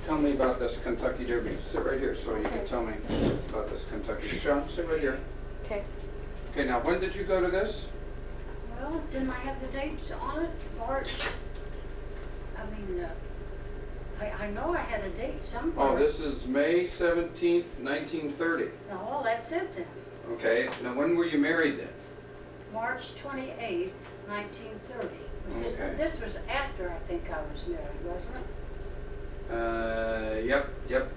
tell me about this Kentucky Derby. Sit right here so you can tell me about this Kentucky. Sean, sit right here. Okay. Okay, now when did you go to this? Well, didn't I have the dates on it? March. I know I had a date somewhere. Oh, this is May 17th, 1930. No, that's it then. Okay, now when were you married then? March 28th, 1930. Okay. This was after I think I was married, wasn't it? Yep.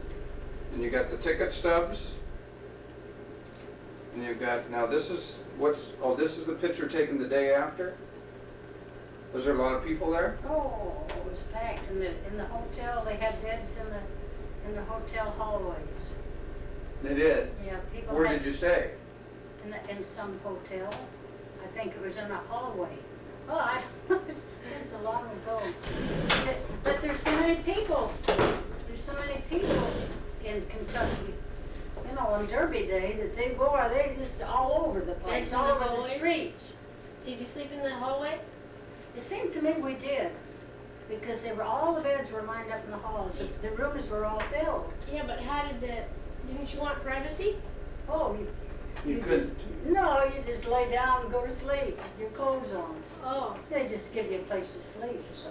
And you got the ticket stubs. And you've got, now this is, this is the picture taken the day after? Was there a lot of people there? Oh, it was packed in the hotel. They had beds in the hotel hallways. They did? Yeah, people. Where did you stay? In some hotel. I think it was in a hallway. Oh, I don't know. It's so long ago. But there's so many people. There's so many people in Kentucky. You know, on Derby Day, that they just all over the place, Beds in all the over the hallways? streets. Did you sleep in the hallway? It seemed to me we did, because all the beds were lined up in the halls. The rooms were all filled. Yeah, but didn't you want privacy? Oh, You couldn't. No, you just lay down and go to sleep with your clothes on. Oh. They just give you a place to sleep, so.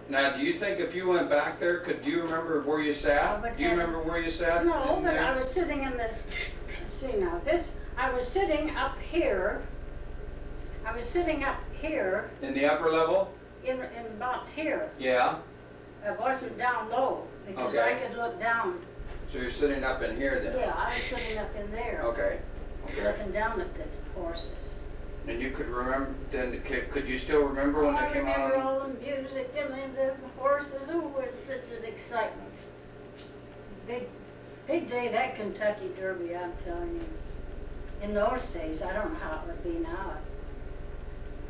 Now, do you think if you went back there, do you remember where you sat? but Do you remember where you sat? No, in but there? I was sitting in the, see now, I was sitting up here. I was sitting up here, In the upper level? in about here. Yeah. I wasn't down low, because Okay. I could look down. So you're sitting up in here then? Yeah, I was sitting up in there. Okay. Looking down at the horses. And you could remember, then, could you still remember when I they came remember on? all the music and the horses. Oh, it was such an excitement. Big day, that Kentucky Derby, I'm telling you. In those days, I don't know how it would be now.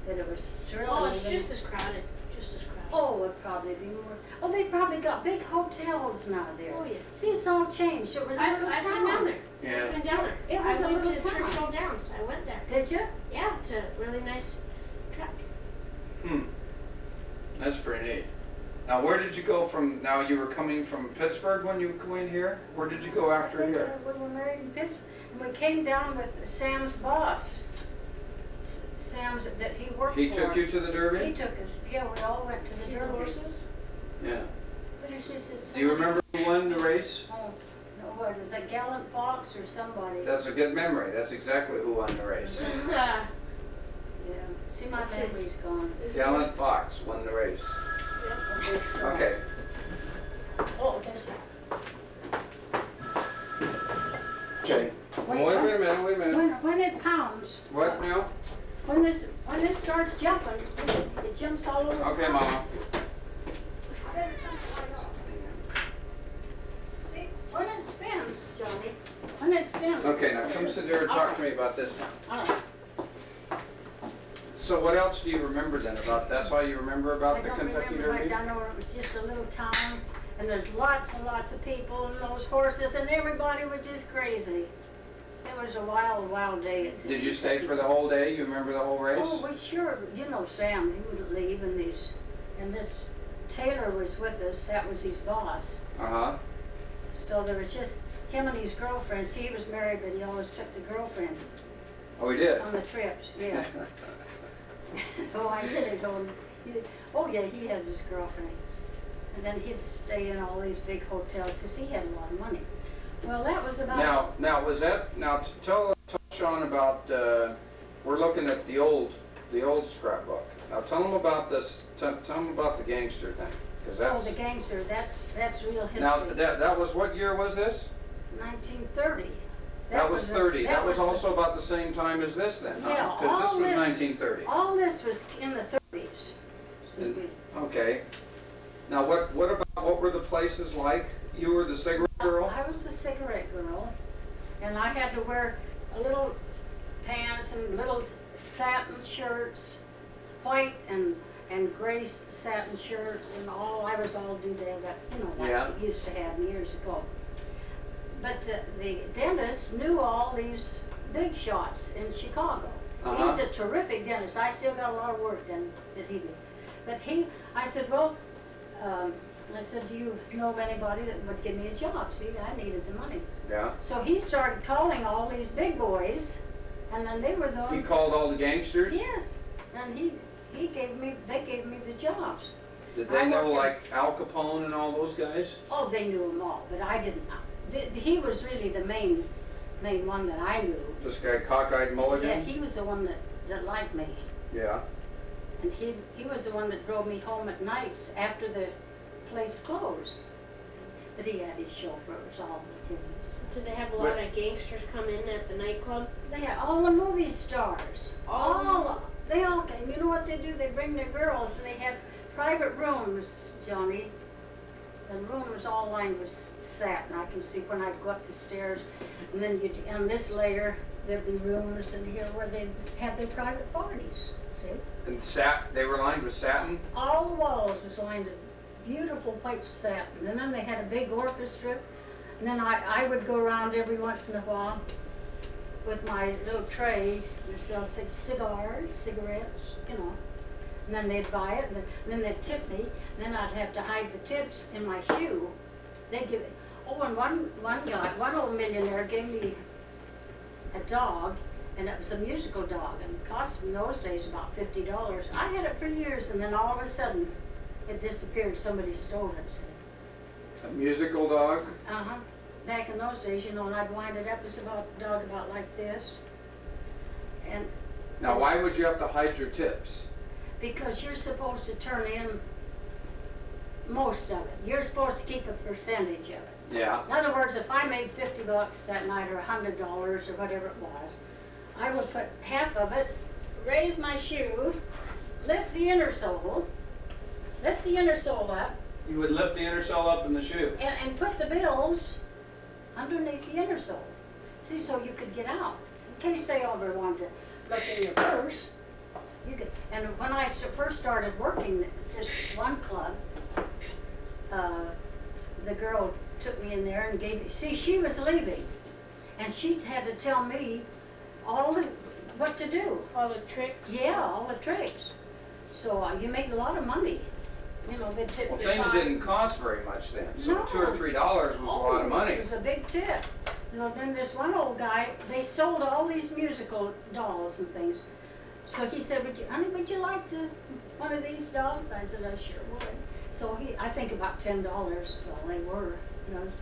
But it was thrilling. Oh, it's just as crowded. Just as crowded. Oh, it'd probably be more. Oh, they probably got big hotels now there. Oh, yeah. See, it's all changed. It was a little I've town. been down there. Yeah. I've been down there. It was I a went little to town. Churchill Downs. I went there. Did you? Yeah, it's a really nice track. That's pretty neat. Now, where did you go from, now you were coming from Pittsburgh when you go in here? Where did you go after I think, here? we were married in Pittsburgh. And we came down with Sam's boss. Sam's, that he worked for. He took you to the He Derby? took us. Yeah, we all went to the See the Derby. horses? Yeah. But it's just, it's Do you remember who won the race? Oh, no, what, was it Gallant Fox or somebody? That's a good memory. That's exactly who won the race. Yeah. See, my memory's gone. Gallant Fox won the race. Okay. Oh, there's that. Okay. Wait a minute. When it pounds. What now? When it starts jumping, it jumps all over. Okay, the Mama. See, when it spins, Johnny, when it spins. Okay, now come sit there and talk to me about this now. All right. So what else do you remember then about, that's all you remember about the Kentucky Derby? I know it was just a little town, and there's lots and lots of people and those horses, and everybody was just crazy. It was a wild, wild day. Did you stay for the whole day? You remember the whole race? Oh, we sure. You know, Sam, he would leave, and this Taylor was with us. That was his boss. Uh-huh. So there was just him and his girlfriends. He was married, but he always took the girlfriend Oh, we did? on the trips. Yeah. Oh, I said, oh yeah, he had his girlfriend. And then he'd stay in all these big hotels, because he had a lot of money. Well, that was about... Now was that, now tell Sean about, we're looking at the old scrapbook. Now tell him about this, tell him about the gangster thing, because that's... Oh, the gangster, that's real history. Now, that was, what year was this? 1930. That was 30. That was also about the same time as this then, huh? Yeah, Because this all was this- 1930. All this was in the 30s. Okay. Now, what were the places like? You were the cigarette girl? I was the cigarette girl, and I had to wear a little pants and little satin shirts, white and gray satin shirts, and all. I was all doodad, you know, like Yeah. we used to have years ago. But the dentist knew all these big shots in Chicago. Uh-huh. He's a terrific dentist. I still got a lot of work done that he did. But I said, well, I said, do you know of anybody that would give me a job? See, I needed the money. Yeah. So he started calling all these big boys, and then they were the ones. He called all the gangsters? Yes, and they gave me the jobs. Did they know like Al Capone and all those guys? Oh, they knew them all, but I didn't. He was really the main one that I knew. This guy, cockeyed mulligan? Yeah, he was the one that liked me. Yeah. And he was the one that drove me home at nights after the place closed. But he had his chauffeurs, all the teams. Did they have a lot of gangsters come in at the nightclub? They had all the movie stars. They all came. You know what they do? They bring their girls and they have private rooms, Johnny. The room was all lined with satin. I can see when I'd go up the stairs, and then and this later there'd be rooms in here where they'd have their private parties. See? And they were lined with satin? All the walls was lined with beautiful white satin. And then they had a big orchestra. And then I would go around every once in a while with my little tray and sell cigars, cigarettes, you know. And then they'd buy it, and then they'd tip me, and then I'd have to hide the tips in my shoe. They'd give it. Oh, and one old millionaire gave me a dog, and it was a musical dog, and it cost in those days about $50. I had it for years, and then all of a sudden, it disappeared. Somebody stole it. A musical dog? Uh-huh. Back in those days, you know, and I'd wind it up, it's about a dog about like this. And Now, why would you have to hide your tips? because you're supposed to turn in most of it. You're supposed to keep a percentage of it. Yeah. In other words, if I made $50 that night or $100 or whatever it was, I would put half of it, raise my shoe, lift the inner sole up, You would lift the inner sole up in the shoe. and put the bills underneath the inner sole. See, so you could get out. In case they ever wanted to look in your purse. You could, and when I first started working at this one club, the girl took me in there and gave me, see, she was leaving, and she had to tell me what to do. All the tricks? Yeah, all the tricks. So you make a lot of money. You know, they tip Well, you things $5. didn't cost very much then, so No. $2 or $3 was a lot of money. It was a big tip. So then this one old guy, they sold all these musical dolls and things. So he said, honey, would you like one of these dolls? I said, I sure would. So I think about $10, well, they were.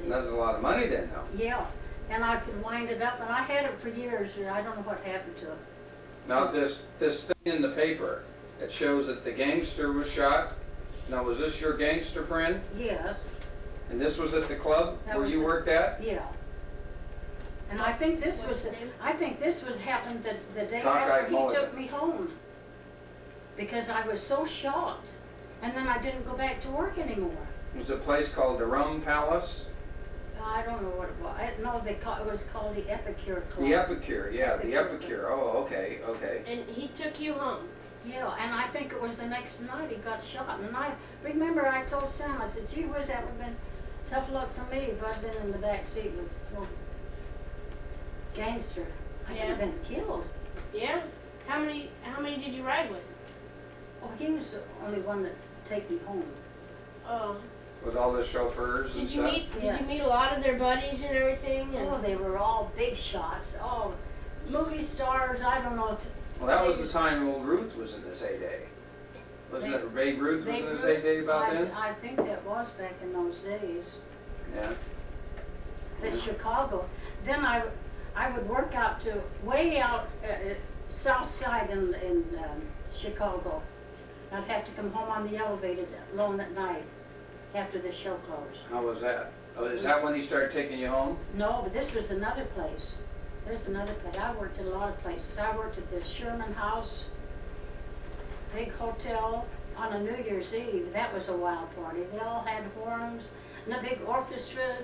That's a lot of money then, though. Yeah, and I could wind it up, and I had it for years, and I don't know what happened to it. Now, this thing in the paper, it shows that the gangster was shot. Now, was this your gangster friend? Yes. And this was at the club That where was you worked at? Yeah. And I think this What's the name? happened the day Cockeyed after he mulligan. took me home. Because I was so shocked. And then I didn't go back to work anymore. It was a place called the Rum Palace? I don't know what it was. No, it was called the Epicure Club. The Epicure, yeah, the Epicure. Epicure. Oh, okay, okay. And he took you home? Yeah, and I think it was the next night he got shot. And I remember I told Sam, I said, gee whiz, that would have been tough luck for me if I'd been in the back seat with some gangster. I could have been killed. Yeah? How many did you ride with? Oh, he was the only one that take me home. Oh. With all the chauffeurs and Did you stuff? meet a lot of their buddies and everything? And Oh, they were all big shots. Oh, movie stars. I don't know if. Well, that was the time old Ruth was in his heyday. Wasn't it Babe Ruth was in his heyday about then? I think that was back in those days. Yeah. But Chicago. Then I would work out to way out south side in Chicago. I'd have to come home on the elevator alone at night after the show closed. How was that? Oh, is that when he started taking you home? No, but this was another place. There's another place. I worked at a lot of places. I worked at the Sherman House, big hotel, on a New Year's Eve. That was a wild party. They all had horns and a big orchestra.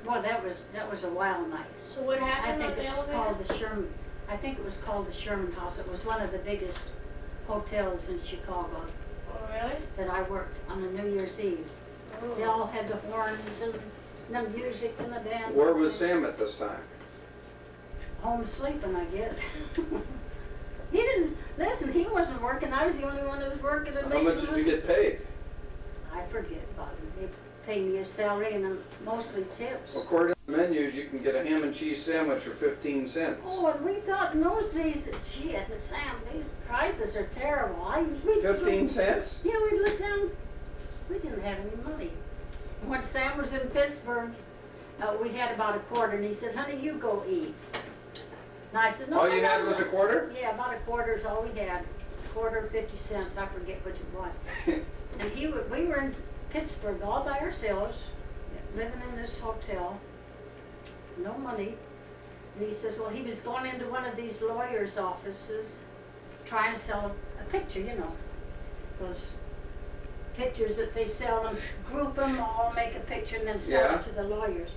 Boy, that was a wild night. so what happened on the it's elevator? called the Sherman. I think it was called the Sherman House. It was one of the biggest hotels in Chicago Oh, really? that I worked on a New Year's Eve. They Oh. all had the horns and the music and the band. Where was Sam at this time? Home sleeping, I guess. He didn't, listen, he wasn't working. I was the only one that was working. How much did you get paid? I forget about it. They pay me a salary and then mostly tips. According to the menus, you can get a ham and cheese sandwich for 15 cents. Oh, and we thought in those days, gee, I said, Sam, these prices are terrible. We used to go- 15 cents? Yeah, we'd look down, we didn't have any money. And when Sam was in Pittsburgh, we had about a quarter, and he said, honey, you go eat. And I said, no, All I you had don't was a want-" quarter? Yeah, about a quarter is all we had. Quarter, 50 cents, I forget what it was. And we were in Pittsburgh all by ourselves, living in this hotel, no money. And he says, well, he was going into one of these lawyers' offices, trying to sell a picture, you know. Those pictures that they sell and group them, all make a picture and then sell Yeah. it to the lawyers.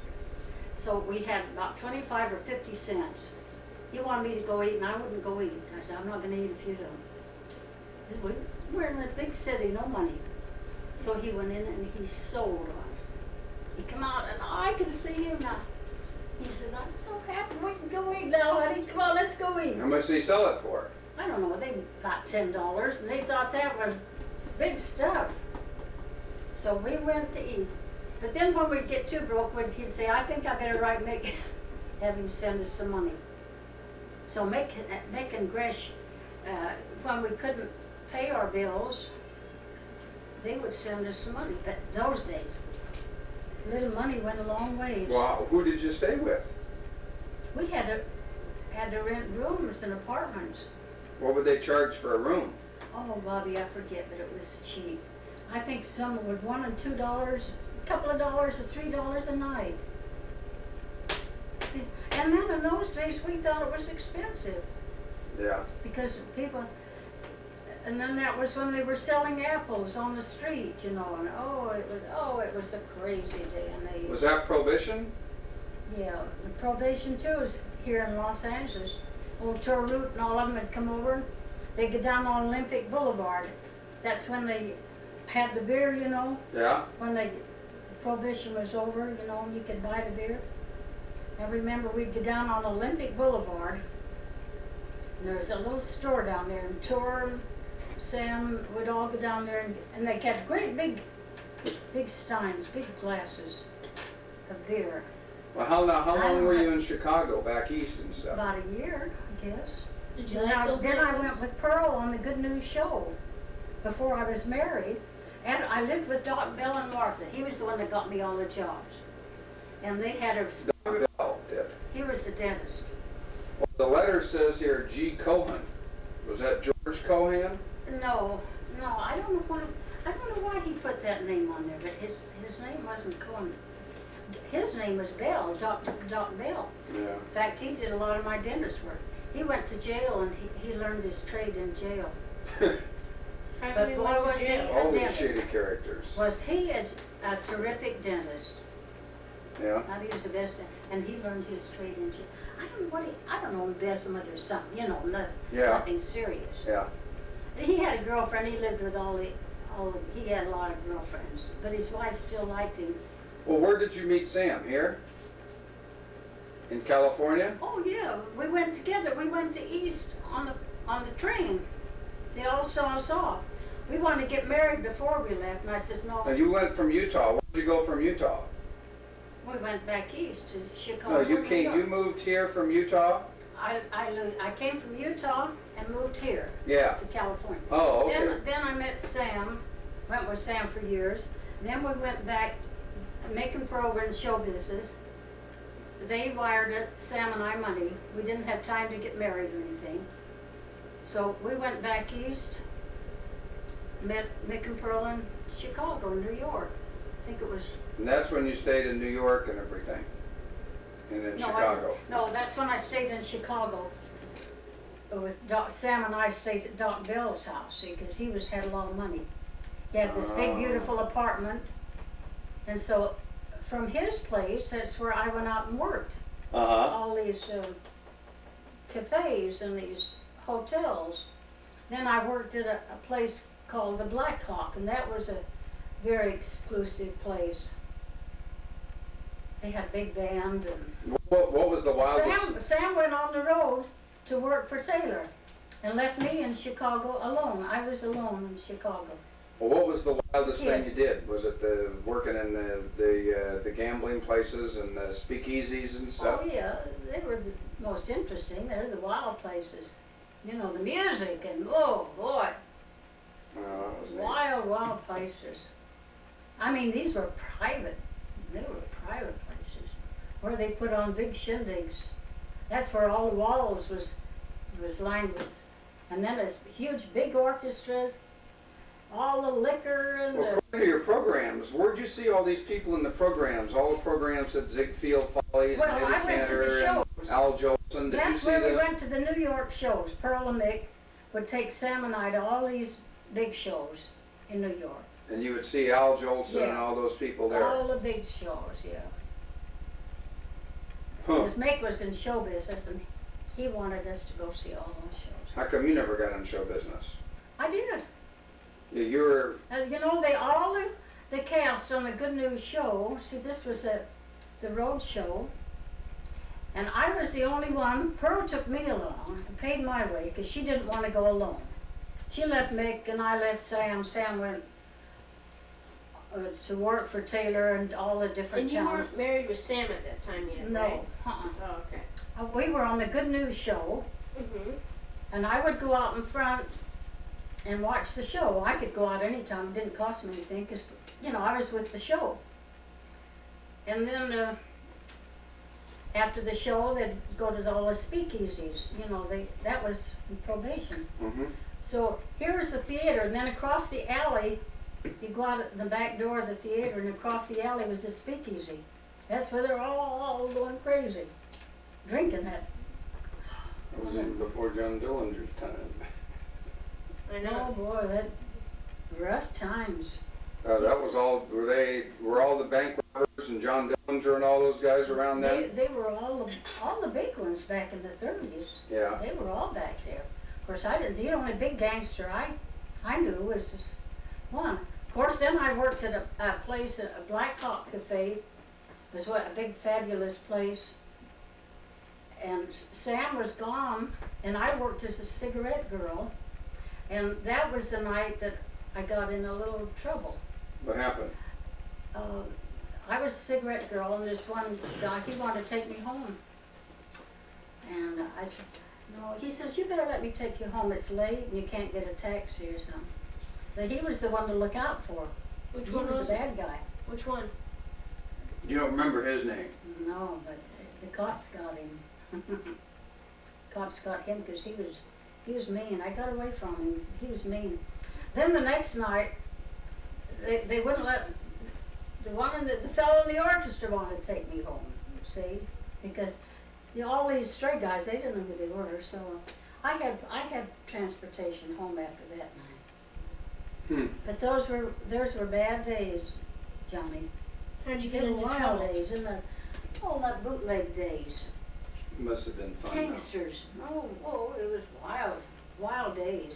So we had about 25 or 50 cents. He wanted me to go eat, and I wouldn't go eat. I said, I'm not going to eat if you don't. We're in a big city, no money. So he went in and he sold one. He come out and I can see him now. He says, I'm so happy we can go eat now, honey. Come on, let's go eat. How much did he sell it for? I don't know, they got $10 and they thought that was big stuff. So we went to eat. But then when we'd get too broke, he'd say, I think I better write Mick, have him send us some money. So Mick and Gresh, when we couldn't pay our bills, they would send us some money. But those days, little money went a long ways. Wow, who did you stay with? We had to rent rooms and apartments. What would they charge for a room? Oh, Bobby, I forget, but it was cheap. I think some was $1 and $2, a couple of dollars or $3 a night. And then in those days, we thought it was expensive Yeah. because people. And then that was when they were selling apples on the street, you know, and it was a crazy day and age. Was that Prohibition? Yeah, the probation too is here in Los Angeles. Old Torroot and all of them had come over. They get down on Olympic Boulevard. That's when they had the beer, you know. Yeah. When the prohibition was over, you know, and you could buy the beer. I remember we'd go down on Olympic Boulevard, and there was a little store down there, and Tor, Sam would all go down there, and they kept great big steins, big glasses of beer. Well, how I long don't were have- you in Chicago, back east and stuff? About a year, I guess. Did you Then like I- those Then I neighbors? went with Pearl on the Good News Show before I was married. And I lived with Dott, Bell, and Martha. He was the one that got me all the jobs. And they had a, Bell did. he was the dentist. Well, the letter says here G. Cohen. Was that George Cohan? No, I don't know why he put that name on there, but his name wasn't Cohen. His name was Bell, Dr. Bell. Yeah. In fact, he did a lot of my dentist work. He went to jail and he learned his trade in jail. How But come you boy, went to was he jail? All these dentist. shady characters. Was he a terrific dentist? Yeah. I think he was the best, and he learned his trade in jail. I don't know, embezzlement or something, you know, Yeah. nothing serious. Yeah. He had a girlfriend, he lived with he had a lot of girlfriends, but his wife still liked him. Well, where did you meet Sam? Here? In California? Oh yeah, we went together, we went to East on the train. They all saw us off. We wanted to get married before we left, and I says, no, Now, you went from Utah. Where did you go from Utah? we went back east to Chicago. No, you New came. York. You moved here from Utah? I came from Utah and moved here Yeah. to California. Oh, okay. Then I met Sam, went with Sam for years. Then we went back making programs, show business. They wired Sam and I money. We didn't have time to get married or anything. So we went back east, met Mick and Pearl in Chicago, New York. I think it was, And that's when you stayed in New York and everything. And in Chicago. No, that's when I stayed in Chicago. With Sam and I stayed at Doc Bell's house, because he had a lot of money. He had this big, Oh. beautiful apartment. And so from his place, that's where I went out and worked. All these cafes and these hotels. Then I worked at a place called the Black Hawk, and that was a very exclusive place. They had a big band, and What was the wildest? Sam went on the road to work for Taylor and left me in Chicago alone. I was alone in Chicago. Well, what was the wildest thing you did? Was it the working in the gambling places and the speakeasies and stuff? Oh, yeah, they were the most interesting. They're the wild places. You know, the music and, oh, boy, That was neat. wild, wild places. I mean, these were private. They were private places where they put on big shindigs. That's where all the walls was lined with, and then a huge big orchestra, all the liquor and Well, according to your programs, where'd you see all these people in the programs? All the programs at Ziegfeld Follies Well, and I Eddie went to the Cantor and shows. Al Jolson? Did you That's see where we them? went to the New York shows. Pearl and Mick would take Sam and I to all these big shows in New York. And you would see Al Jolson and Yeah. all those people there. All the big shows, yeah. Huh. Because Mick was in show business and he wanted us to go see all those shows. How come you never got in show business? I did. You were, You know, all the cast on the Good News show, see, this was the road show, and I was the only one. Pearl took me along and paid my way because she didn't want to go alone. She left Mick and I left Sam. Sam went to work for Taylor and all the different And you towns. weren't married with Sam at that time yet, No, right? uh-uh. Oh, okay. We were on the Good News show, Mhm. and I would go out in front and watch the show. I could go out anytime, it didn't cost me anything, because, you know, I was with the show. And then after the show, they'd go to all the speakeasies, you know, that was probation. mm-hmm. So here was the theater, and then across the alley, you go out at the back door of the theater, and across the alley was the speakeasy. That's where they're all going crazy, drinking that. It was even before John Dillinger's time. I Oh know. boy, that rough times. That was all, were all the bank robbers and John Dillinger and all those guys around then? They were all the big ones back in the 30s. Yeah. They were all back there. Of course, the only big gangster I knew was this one. Of course, then I worked at a place, a Black Hawk Cafe. It was a big, fabulous place. And Sam was gone, and I worked as a cigarette girl. And that was the night that I got in a little trouble. What happened? I was a cigarette girl, and this one guy, he wanted to take me home. And I said, no, he says, you better let me take you home. It's late, and you can't get a taxi or something. But he was the one to look out for. Which He one was was the it? bad guy. Which one? You don't remember his name? No, but the cops got him. Cops got him because he was mean. I got away from him. He was mean. Then the next night, they wouldn't let the fellow in the orchestra wanted to take me home. See, because all these stray guys, they didn't know who they were. So I had transportation home after that night. But those were bad days, Johnny. How'd you They get were into wild trouble? days, and not bootleg days. Must have been fun though. Gangsters. Oh, it was wild days.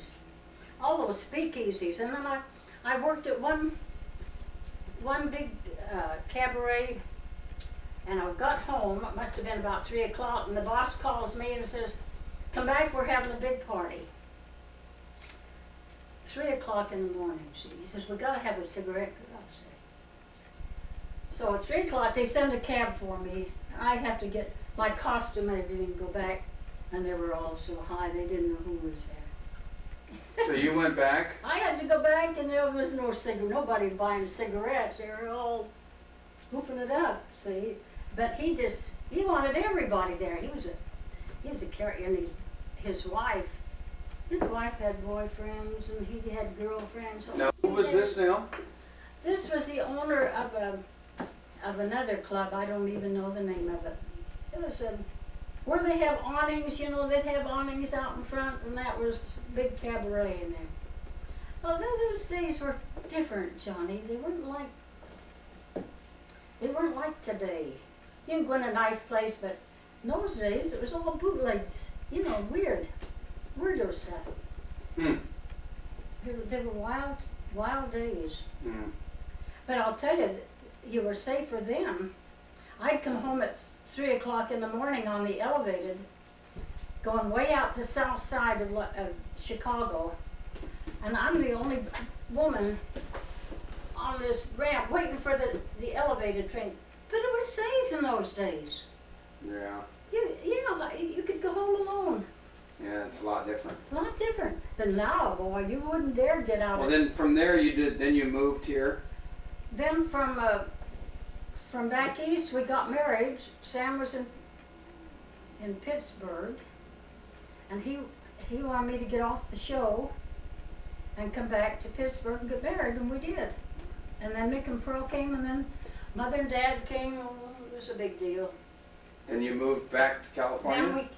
All those speakeasies, and then I worked at one big cabaret, and I got home. It must have been about 3 o'clock, and the boss calls me and says, "Come back, we're having a big party." 3 o'clock in the morning. He says, "We gotta have a cigarette." I said. So at 3 o'clock, they send a cab for me. I have to get my costume and everything, go back, and they were all so high they didn't know who was there. So you went back? I had to go back, and there was nobody buying cigarettes. They were all hooping it up, see. But he wanted everybody there. He was a character, and his wife had boyfriends, and he had girlfriends. Now, who was this now? This was the owner of another club. I don't even know the name of it. It was where they have awnings, you know, they'd have awnings out in front, and that was big cabaret in there. Well, those days were different, Johnny. They weren't like today. You can go in a nice place, but in those days it was all bootlegs, you know, weirdo stuff. They were wild days. But I'll tell you, you were safer then. I'd come home at 3 o'clock in the morning on the elevated, going way out to the south side of Chicago, and I'm the only woman on this ramp waiting for the elevated train. But it was safe in those days. Yeah. You know, like, you could go home alone. Yeah, it's a lot different. A lot different. But now, boy, you wouldn't dare get out Well, of. then from there then you moved here. Then from back east, we got married. Sam was in Pittsburgh, and he wanted me to get off the show and come back to Pittsburgh and get married, and we did. And then Mick and Pearl came, and then Mother and Dad came. Oh, it was a big deal. And you moved back to California?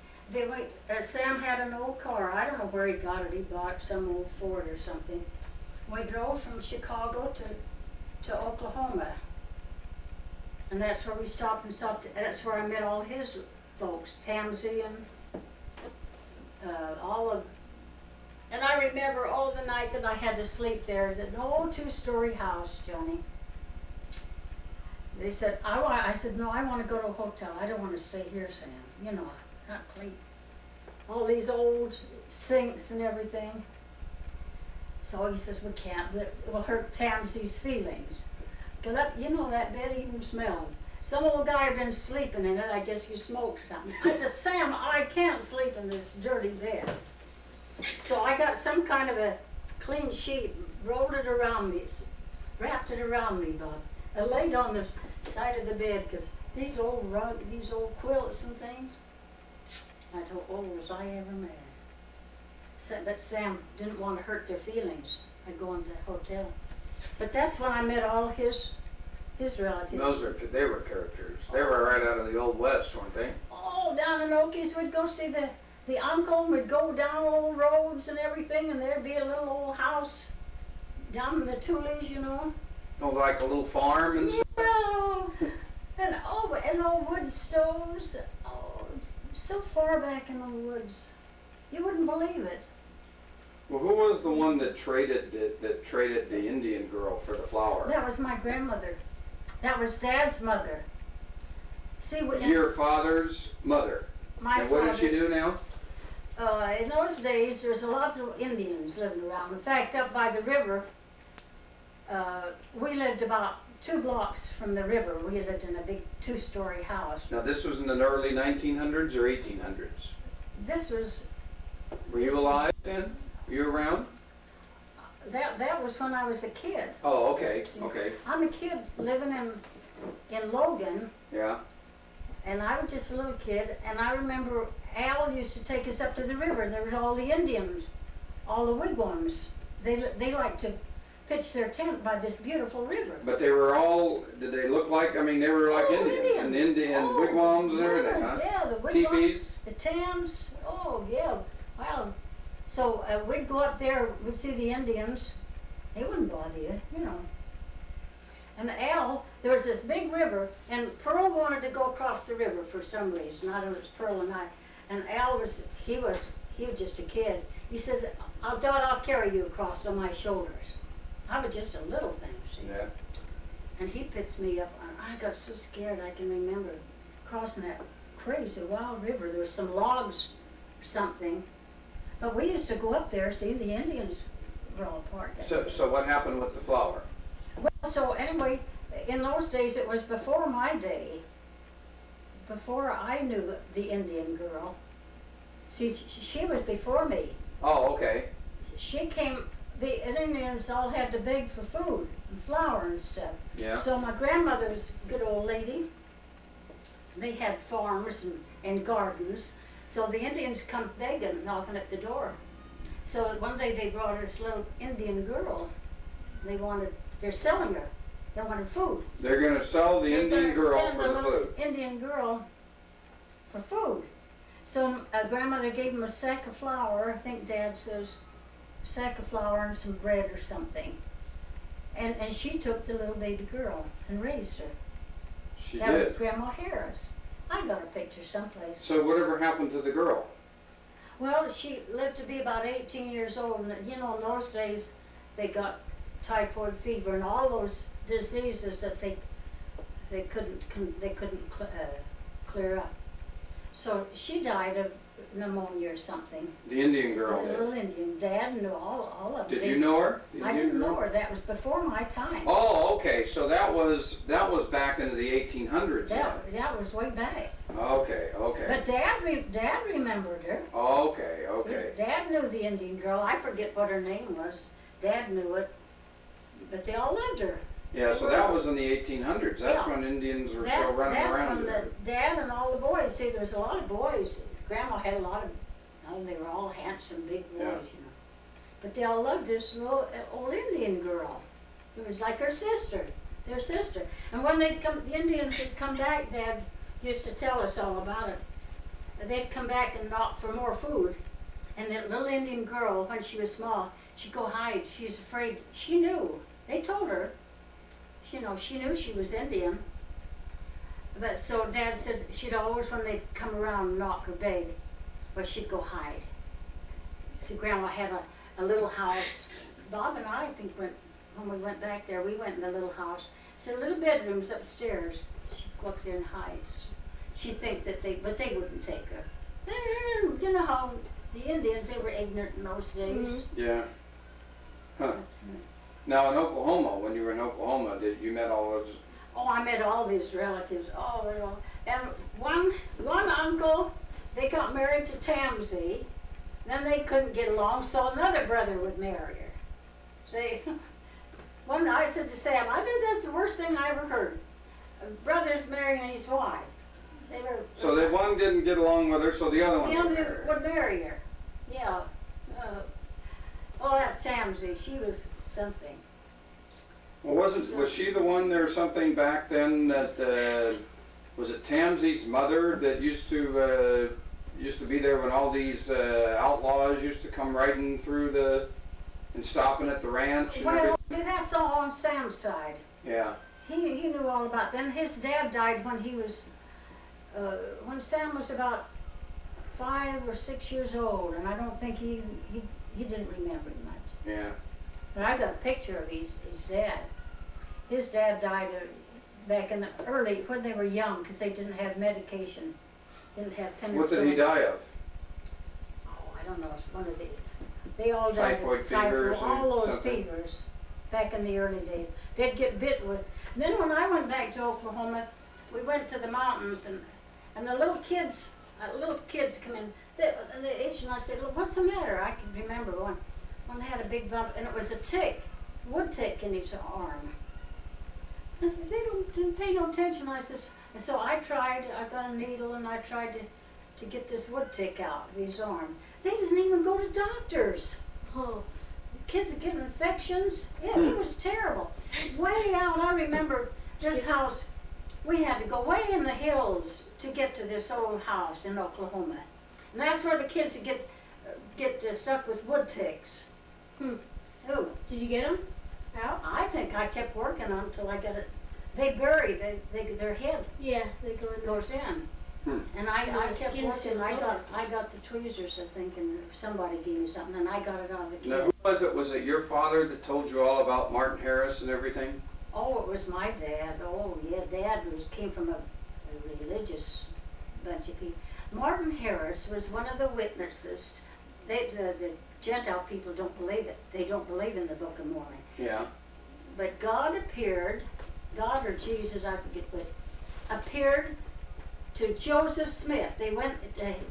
Sam had an old car. I don't know where he got it. He bought some old Ford or something. We drove from Chicago to Oklahoma. And that's where we stopped and that's where I met all his folks, Tamsy and all of. And I remember all the night that I had to sleep there, the old two-story house, Johnny. They said, I said, no, I want to go to a hotel. I don't want to stay here, Sam. You know, not clean. All these old sinks and everything. So he says, we can't. It will hurt Tamsy's feelings. You know, that bed even smelled. Some old guy had been sleeping in it. I guess you smoked something. I said, Sam, I can't sleep in this dirty bed. So I got some kind of a clean sheet, rolled it around me, wrapped it around me, Bob. I laid on the side of the bed because these old quilts and things, I thought, oh, was I ever mad? But Sam didn't want to hurt their feelings. I'd go into the hotel. But that's when I met all his relatives. They were characters. They were right out of the Old West, weren't they? Oh, down in Okies, we'd go see the uncle, and we'd go down old roads and everything, and there'd be a little old house down in the Tulies, you know. Oh, like a little farm and stuff? Yeah, and old wood stoves. Oh, so far back in the woods. You wouldn't believe it. Well, who was the one that traded the Indian girl for the flower? That was my grandmother. That was Dad's mother. See, Your father's mother. My and what father, did she do now? In those days, there was a lot of Indians living around. In fact, up by the river, we lived about 2 blocks from the river. We lived in a big 2-story house. Now, this was in the early 1900s or 1800s? This was... Were you alive then? Were you around? That was when I was a kid. Oh, okay, okay. I'm a kid living in Logan. Yeah. And I was just a little kid, and I remember Al used to take us up to the river. There was all the Indians, all the wigwams. They liked to pitch their tent by this beautiful river. But they were all, did they look like, I mean, they were like Indians. And Indian wigwams and everything, huh? Yeah, the wigwams, teepees? the tams, oh yeah, wow. So we'd go up there, we'd see the Indians. They wouldn't bother you, you know. And Al, there was this big river, and Pearl wanted to go across the river for some reason. I don't know, it was Pearl and I. And Al he was just a kid. He said, Dott, I'll carry you across on my shoulders. I was just a little thing, see. Yeah. And he picks me up, and I got so scared I can remember crossing that crazy wild river. There was some logs or something. But we used to go up there, see, the Indians were all parked. So what happened with the flower? Well, so anyway, in those days, it was before my day, before I knew the Indian girl. See, she was before me. Oh, okay. She came, the Indians all had to beg for food and flour and stuff. Yeah. So my grandmother was a good old lady. They had farms and gardens. So the Indians come begging, knocking at the door. So one day they brought this little Indian girl. They're selling her. They wanted food. They're going to sell the Indian girl for the food. Indian girl for food. So grandmother gave him a sack of flour. I think Dad says a sack of flour and some bread or something. And she took the little baby girl and raised her. That was Grandma Harris. I got a picture someplace. So whatever happened to the girl? Well, she lived to be about 18 years old, and you know, in those days, they got typhoid fever and all those diseases that they couldn't clear up. So she died of pneumonia or something. The Indian girl The did. little Indian. Dad knew all of them. Did you know her? The I Indian didn't girl? know her. That was before my time. Oh, okay, so that was back into the 1800s then. That was way back. Okay, okay. But Dad remembered her. Okay, okay. See, Dad knew the Indian girl. I forget what her name was. Dad knew it. But they all loved her. Yeah, so that was in the 1800s. That's Yeah. when Indians were still running That's around. when the Dad and all the boys. See, there was a lot of boys. Grandma had a lot of. Oh, they were all handsome, big boys, Yeah. you know. But they all loved this little old Indian girl. It was like her sister, their sister. And when they'd come, the Indians would come back. Dad used to tell us all about it. They'd come back and knock for more food. And that little Indian girl, when she was small, she'd go hide. She's afraid. She knew. They told her. You know, she knew she was Indian. But so Dad said she'd always, when they'd come around and knock or beg, well, she'd go hide. So Grandma had a little house. Bob and I think when we went back there, we went in the little house. So little bedrooms upstairs. She'd go up there and hide. She'd think that but they wouldn't take her. You know how the Indians, they were ignorant in those days. Yeah. Huh. Now in Oklahoma, when you were in Oklahoma, you met all those? Oh, I met all these relatives. Oh, you know. And one uncle, they got married to Tamsy. Then they couldn't get along, so another brother would marry her. See, I said to Sam, I think that's the worst thing I ever heard. A brother's marrying his wife. So the one didn't get along with her, so the other one The would other marry her. would marry her. Yeah. Oh, that Tamsy, she was something. Well, was she the one there or something back then that was it Tamsy's mother that used to be there when all these outlaws used to come riding through and stopping at the ranch and everything? Well, see, that's all on Sam's side. Yeah. He knew all about that. Then his dad died when Sam was about 5 or 6 years old, and I don't think he didn't remember him much. Yeah. But I got a picture of his dad. His dad died back in the early, when they were young, because they didn't have medication, didn't have penicillin. What did he die of? Oh, I don't know. It's one of they all died Typhoid of fevers typhoid, all or those something? fevers back in the early days. They'd get bit with. And then when I went back to Oklahoma, we went to the mountains, and the little kids come in. They itched, and I said, "Look, what's the matter?" I can remember one they had a big bump, and it was a wood tick in his arm. And they didn't pay no attention. I said, and so I got a needle, and I tried to get this wood tick out of his arm. They didn't even go to doctors. Oh, kids are getting infections. Yeah, it was terrible. Way out, I remember this house, we had to go way in the hills to get to this old house in Oklahoma. And that's where the kids would get stuck with wood ticks. Oh, Did you get them out? I think I kept working on it until I got it. They bury their head Yeah, they go in there. goes in. And I the kept skin working. seals I over. got the tweezers, I think, and somebody gave me something, and I got it out of the kid. Now, who was it? Was it your father that told you all about Martin Harris and everything? Oh, it was my dad. Oh, yeah, Dad came from a religious bunch of people. Martin Harris was one of the witnesses. The Gentile people don't believe it. They don't believe in the Book of Mormon. Yeah. But God or Jesus, I forget what, appeared to Joseph Smith. They went,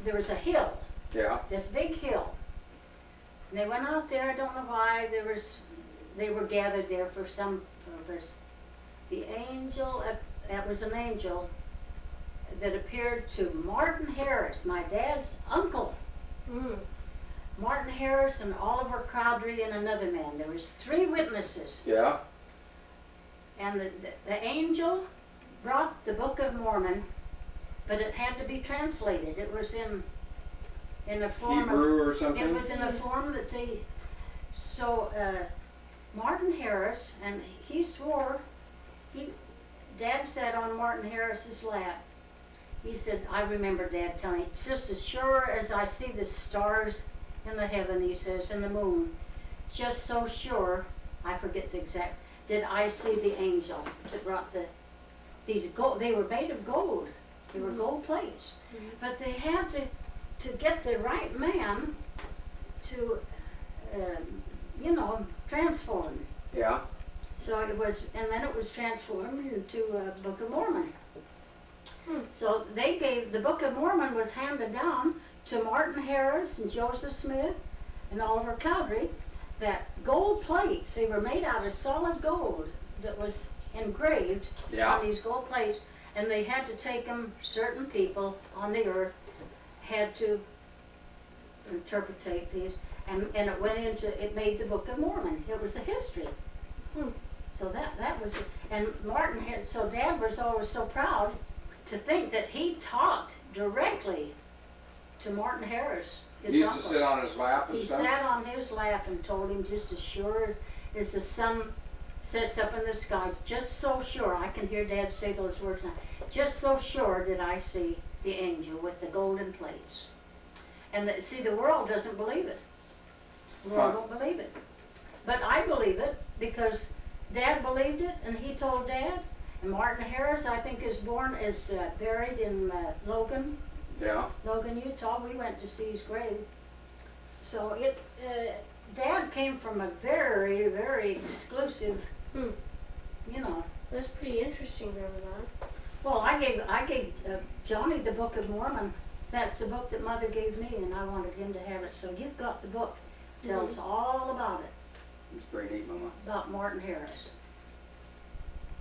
there was a hill, Yeah. this big hill. And they went out there, I don't know why, they were gathered there for some purpose. The angel, that was an angel that appeared to Martin Harris, my dad's uncle. Mm. Martin Harris and Oliver Crowdery and another man. There was 3 witnesses. Yeah. And the angel brought the Book of Mormon, but it had to be translated. It was in a form Hebrew or something? It was in a form that so Martin Harris, and he swore, Dad sat on Martin Harris's lap. He said, I remember Dad telling me, just as sure as I see the stars in the heaven, he says, and the moon, just so sure, I forget the exact, did I see the angel that brought these gold, they were made of gold. They were gold plates. Mhm. But they had to get the right man to, transform. Yeah, So it was, and then it was transformed into a Book of Mormon. Hmm. So the Book of Mormon was handed down to Martin Harris and Joseph Smith and Oliver Cowdery, that gold plates, they were made out of solid gold that was engraved yeah, on these gold plates, and they had to take them, certain people on the earth had to interpretate these, and it made the Book of Mormon. It was a history. Hmm. So that was, and so Dad was always so proud to think that he talked directly to Martin Harris, his he used uncle. to sit on his lap and He stuff. sat on his lap and told him, just as sure as the sun sets up in the sky, just so sure, I can hear Dad say those words now, just so sure did I see the angel with the golden plates. And see, the world doesn't believe it. The world Huh. don't believe it. But I believe it because Dad believed it, and he told Dad. And Martin Harris, I think, is buried in Logan, Yeah, Utah. We went to see his grave. So Dad came from a very, very exclusive, Hmm. you know. That's pretty interesting, Ramadan. Well, I gave Johnny the Book of Mormon. That's the book that Mother gave me, and I wanted him to have it. So you've got the book. Tells all about it, it's pretty neat, Mama. about Martin Harris.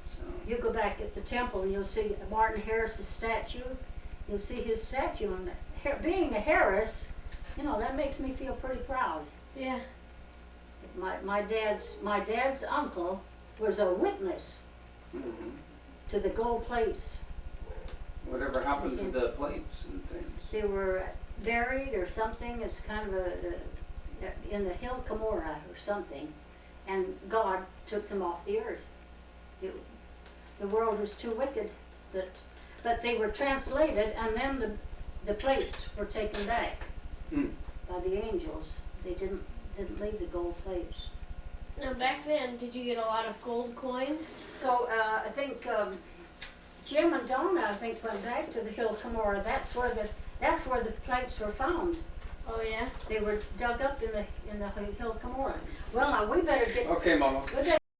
So, You go back at the temple and you'll see Martin Harris's statue. You'll see his statue, and being a Harris, that makes me feel pretty proud. Yeah. My dad's uncle was a witness mhm. to the gold plates. Whatever happened to the plates and things? They were buried or something. It's kind of in the hill Cumorah or something, and God took them off the earth. The world was too wicked, but they were translated, and then the plates were taken back Hmm. by the angels. They didn't leave the gold plates. Now back then, did you get a lot of gold coins? So I think Jim and Donna, I think, went back to the hill Cumorah. That's where the plates were found. Oh yeah. They were dug up in the hill Cumorah. Well, now we better get. Okay, Mama. we better